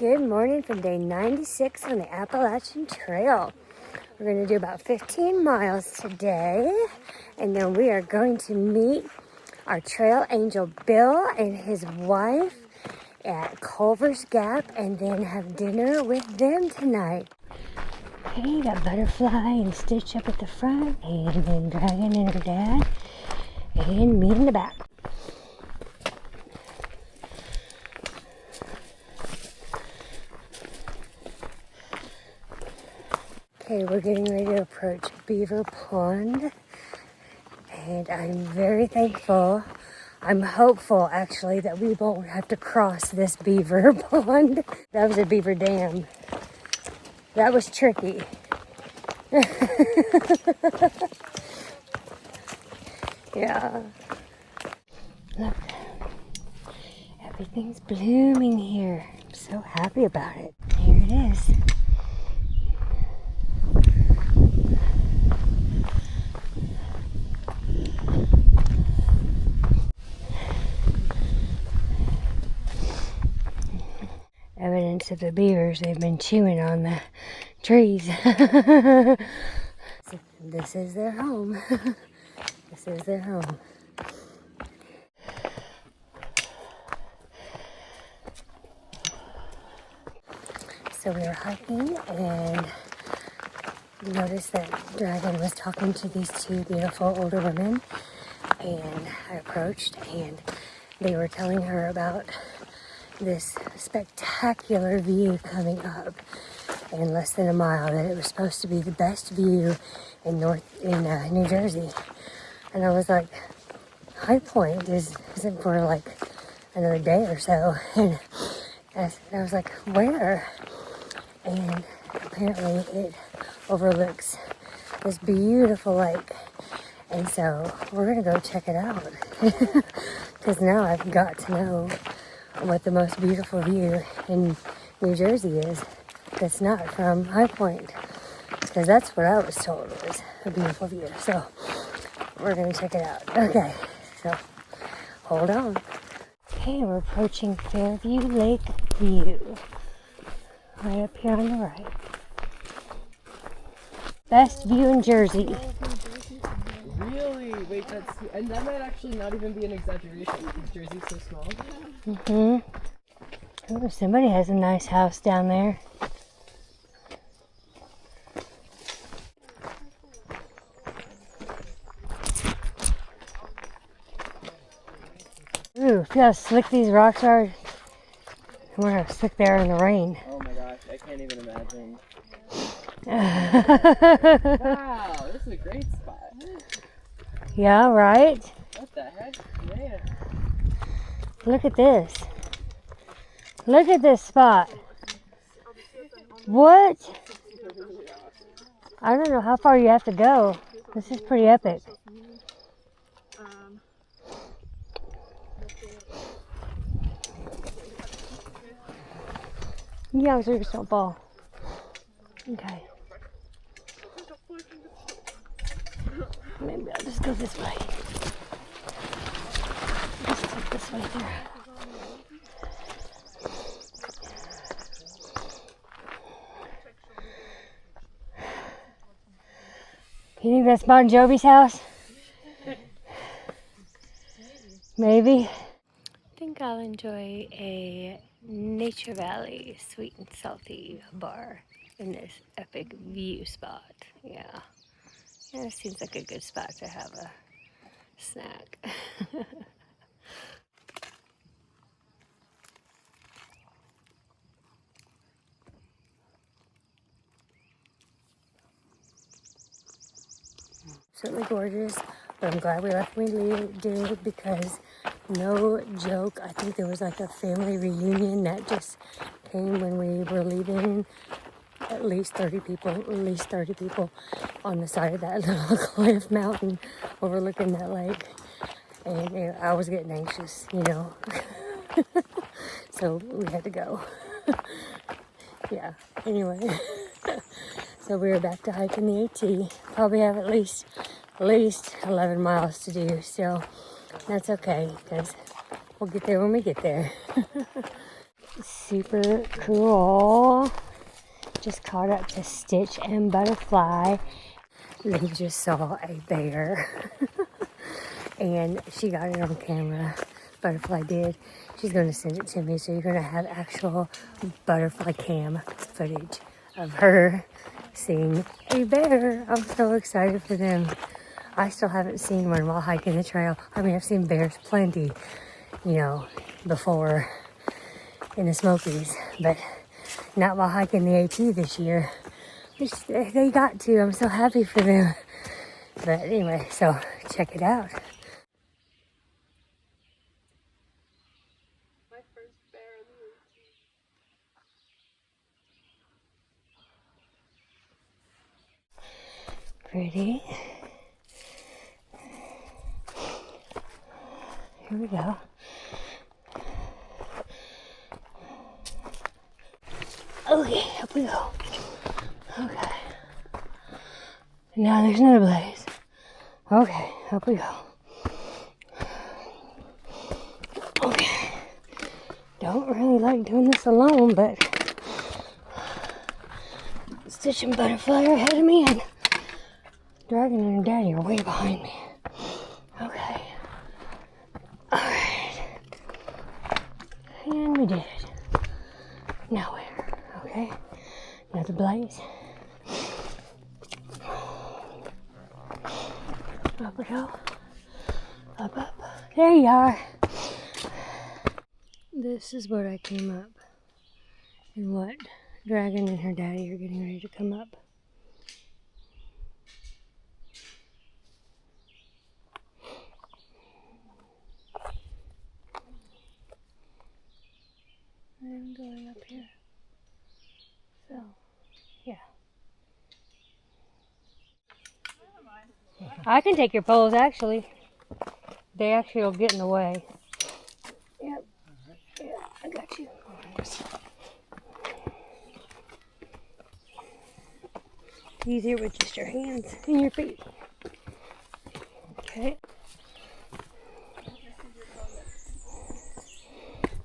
Good morning from day 96 on the Appalachian Trail. We're going to do about 15 miles today, and then we are going to meet our trail angel Bill and his wife at Culver's Gap, and then have dinner with them tonight. Okay, got Butterfly and Stitch up at the front, and then Dragon and her dad, and me in the back. Okay, we're getting ready to approach Beaver Pond, and I'm very thankful. I'm hopeful, actually, that we won't have to cross this beaver pond. That was a beaver dam. That was tricky. Yeah. Look, everything's blooming here. I'm so happy about it. Here it is. Evidence of the beavers. They've been chewing on the trees. This is their home. This is their home. So we were hiking and noticed that Dragon was talking to these two beautiful older women, and I approached and they were telling her about this spectacular view coming up in less than a mile, that it was supposed to be the best view in New Jersey. And I was like, High Point isn't for like another day or so. And I was like, where? And apparently it overlooks this beautiful lake. And so we're gonna go check it out. Because now I've got to know what the most beautiful view in New Jersey is that's not from High Point, because that's what I was told was a beautiful view. So we're gonna check it out. Okay, so hold on. Okay, we're approaching Fairview Lake View, right up here on the right. Best view in Jersey. Really? Wait, and that might actually not even be an exaggeration because Jersey's so small. Oh, somebody has a nice house down there. Ooh, see how slick these rocks are? I wonder how slick they are in the rain. Oh my gosh, I can't even imagine. Wow, this is a great spot. Yeah, right? What the heck? Man. Look at this. Look at this spot. What? I don't know how far you have to go. This is pretty epic. Yeah, so you just don't fall. Okay. Maybe I'll just go this way. Just take this way through. You think that's Bon Jovi's house? Maybe. I think I'll enjoy a Nature Valley sweet and salty bar in this epic view spot. Yeah. Yeah, it seems like a good spot to have a snack. Certainly gorgeous, but I'm glad we left when we did, because no joke, I think there was like a family reunion that just came when we were leaving. At least 30 people on the side of that little cliff mountain overlooking that lake. And you know, I was getting anxious, you know. So we had to go. Yeah, anyway. So we were back to hiking the AT. Probably have at least 11 miles to do. So that's okay, because we'll get there when we get there. Super cool. Just caught up to Stitch and Butterfly. They just saw a bear. And she got it on camera. Butterfly did. She's going to send it to me, so you're going to have actual butterfly cam footage of her seeing a bear. I'm so excited for them. I still haven't seen one while hiking the trail. I mean, I've seen bears plenty, before in the Smokies, but not while hiking the AT this year. Which they got to. I'm so happy for them. But anyway, so check it out. My first bear in the Pretty. Here we go. Okay, up we go. Okay. Now there's another blaze. Okay, up we go. Okay. Don't really like doing this alone, but Stitch and Butterfly are ahead of me, and Dragon and her daddy are way behind me. Okay. Alright. And we did it. Now where? Okay. Another blaze. Up we go. Up, up. There you are. This is what I came up. And what Dragon and her daddy are getting ready to come up. I'm going up here. So, yeah. I can take your poles, actually. They actually will get in the way. Yep. Yeah, I got you. Easier with just your hands and your feet. Okay.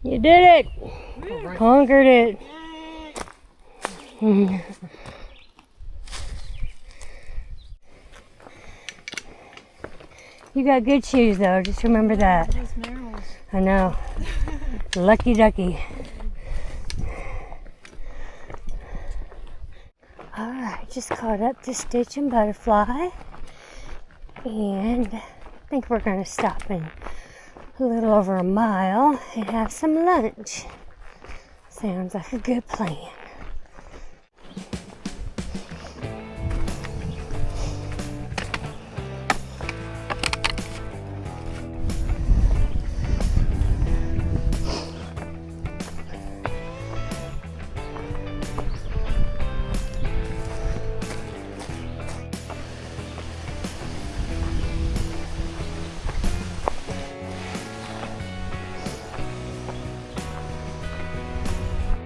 You did it! Conquered it. You got good shoes though, just remember that. I know. Lucky ducky. Alright, just caught up to Stitch and Butterfly. And I think we're going to stop in a little over a mile and have some lunch. Sounds like a good plan.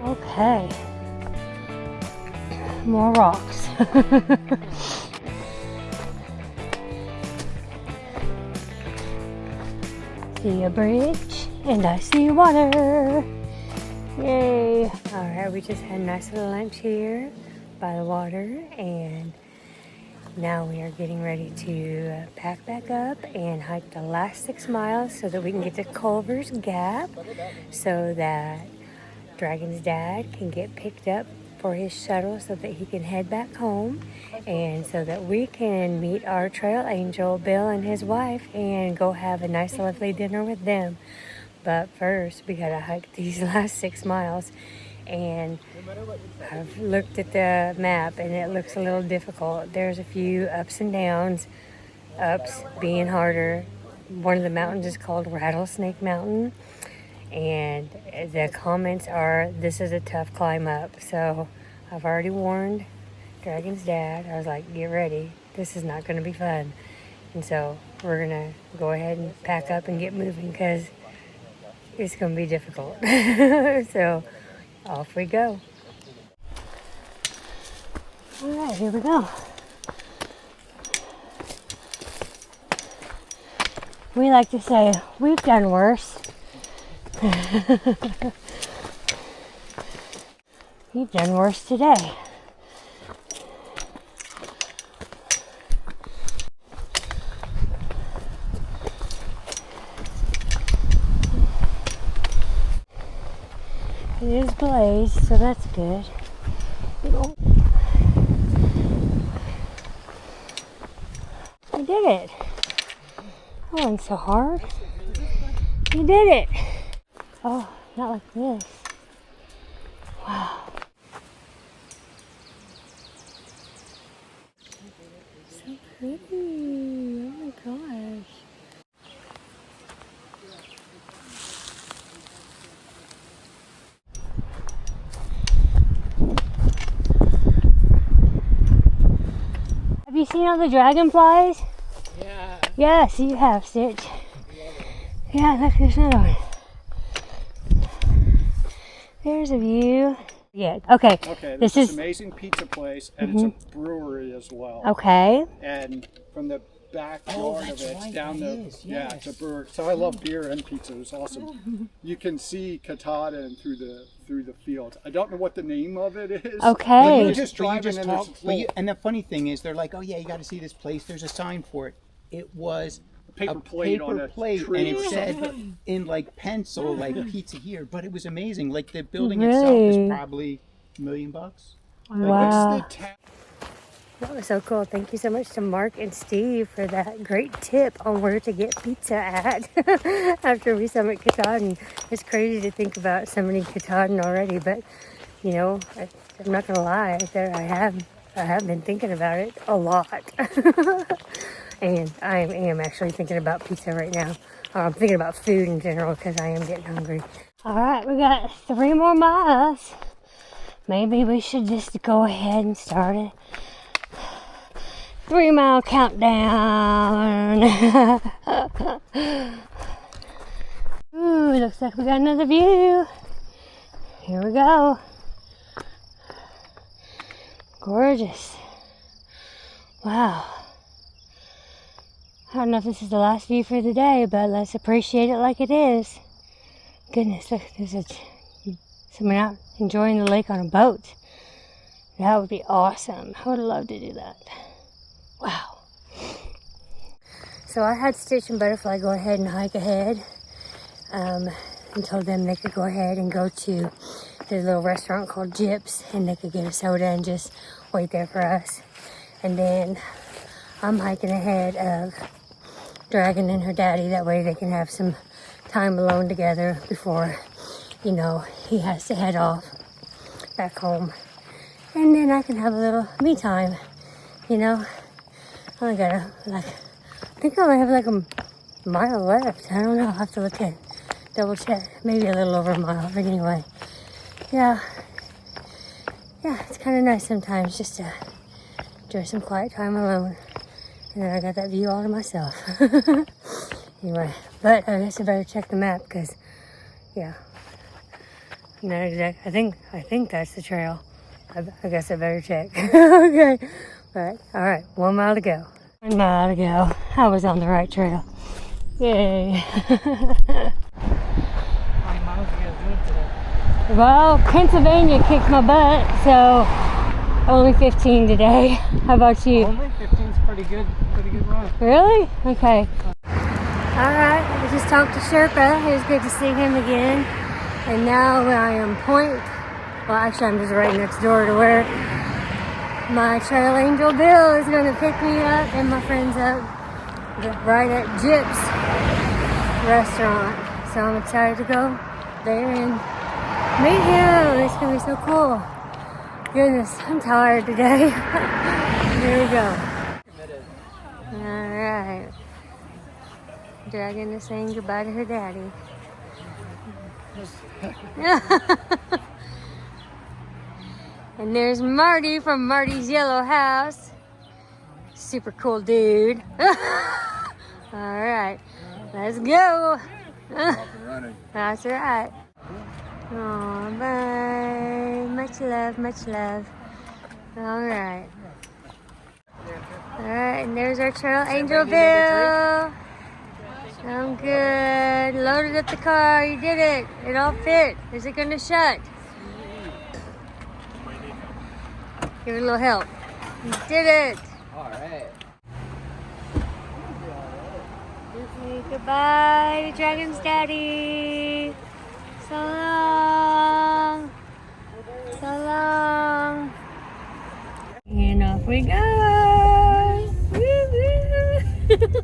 Okay, more rocks. See a bridge and I see water. Yay. All right, we just had a nice little lunch here by the water, and now we are getting ready to pack back up and hike the last 6 miles so that we can get to Culver's Gap so that Dragon's dad can get picked up for his shuttle so that he can head back home, and so that we can meet our trail angel, Bill, and his wife, and go have a nice lovely dinner with them. But first, we gotta hike these last 6 miles, and I've looked at the map and it looks a little difficult. There's a few ups and downs, ups being harder. One of the mountains is called Rattlesnake Mountain. And the comments are, this is a tough climb up. So I've already warned Dragon's dad. I was like, get ready. This is not going to be fun. And so we're going to go ahead and pack up and get moving because it's going to be difficult. So off we go. All right, here we go. We like to say, we've done worse. You've done worse today. It is blazed, so that's good. I did it. That wasn't so hard. You did it. Oh, not like this. Wow. So pretty. Oh my gosh. Have you seen all the dragonflies? Yeah. Yes, you have, Stitch. Yeah, look, there's another one. There's a view. Yeah, okay. Okay, This this is amazing pizza place, and it's a brewery as well. okay. And from the backyard of it, right, down that the is, yeah, it's a brewery. So I love beer and pizza. It's awesome. You can see Katahdin through the fields. I don't know what the name of it is. Okay. We're You just driving in this little and the funny thing is, they're like, "Oh yeah, you got to see this place. There's a sign for it." It was paper plate on a plate, tree and or it said something. in like pencil, like pizza here. But it was amazing. Like the building Really? itself is probably $1 million. Wow. What's the town? That was so cool. Thank you so much to Mark and Steve for that great tip on where to get pizza at after we summit Katahdin. It's crazy to think about summiting Katahdin already, but you know, I'm not gonna lie, I have been thinking about it a lot. And I am actually thinking about pizza right now. I'm thinking about food in general because I am getting hungry. All right, we got 3 more miles. Maybe we should just go ahead and start it. 3-mile countdown. Ooh, looks like we got another view. Here we go. Gorgeous. Wow. I don't know if this is the last view for the day, but let's appreciate it like it is. Goodness, look, there's someone out enjoying the lake on a boat. That would be awesome. I would love to do that. Wow. So I had Stitch and Butterfly go ahead and hike ahead and told them they could go ahead and go to the little restaurant called Gyps and they could get a soda and just wait there for us. And then I'm hiking ahead of Dragon and her daddy. That way they can have some time alone together before, you know, he has to head off back home. And then I can have a little me time, you know. I only got I think I only have like a mile left. I don't know, I'll have to look at, double check. Maybe a little over a mile, but anyway. Yeah, it's kind of nice sometimes just to enjoy some quiet time alone. And then I got that view all to myself. Anyway, but I guess I better check the map because, yeah, not exact. I think that's the trail. I guess I better check. Okay, all right, 1 mile to go. 1 mile to go. I was on the right trail. Yay. Well, Pennsylvania kicked my butt, so only 15 today. How about you? Only 15's pretty good run. Really? Okay. Alright, I just talked to Sherpa. It was good to see him again. And now I am well actually I'm just right next door to where my trail angel Bill is going to pick me up and my friends up right at Gyps restaurant. So I'm excited to go there and meet him. It's going to be so cool. Goodness, I'm tired today. Here we go. Alright. Dragon is saying goodbye to her daddy. And there's Marty from Marty's Yellow House. Super cool dude. Alright, let's go. That's right. Oh, bye. Much love, much love. Alright. Alright, and there's our trail angel Bill. I'm good. Loaded up the car. You did it. It all fit. Is it going to shut? Give it a little help. You did it. All right. Say goodbye to Dragon's Daddy. So long. So long. And off we go. Woo-hoo.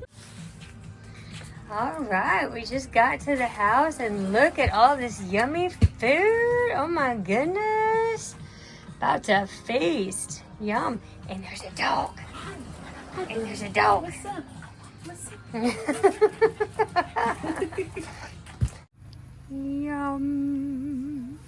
All right, we just got to the house and look at all this yummy food. Oh my goodness. About to feast. Yum. And there's a dog. And there's a dog. Yum.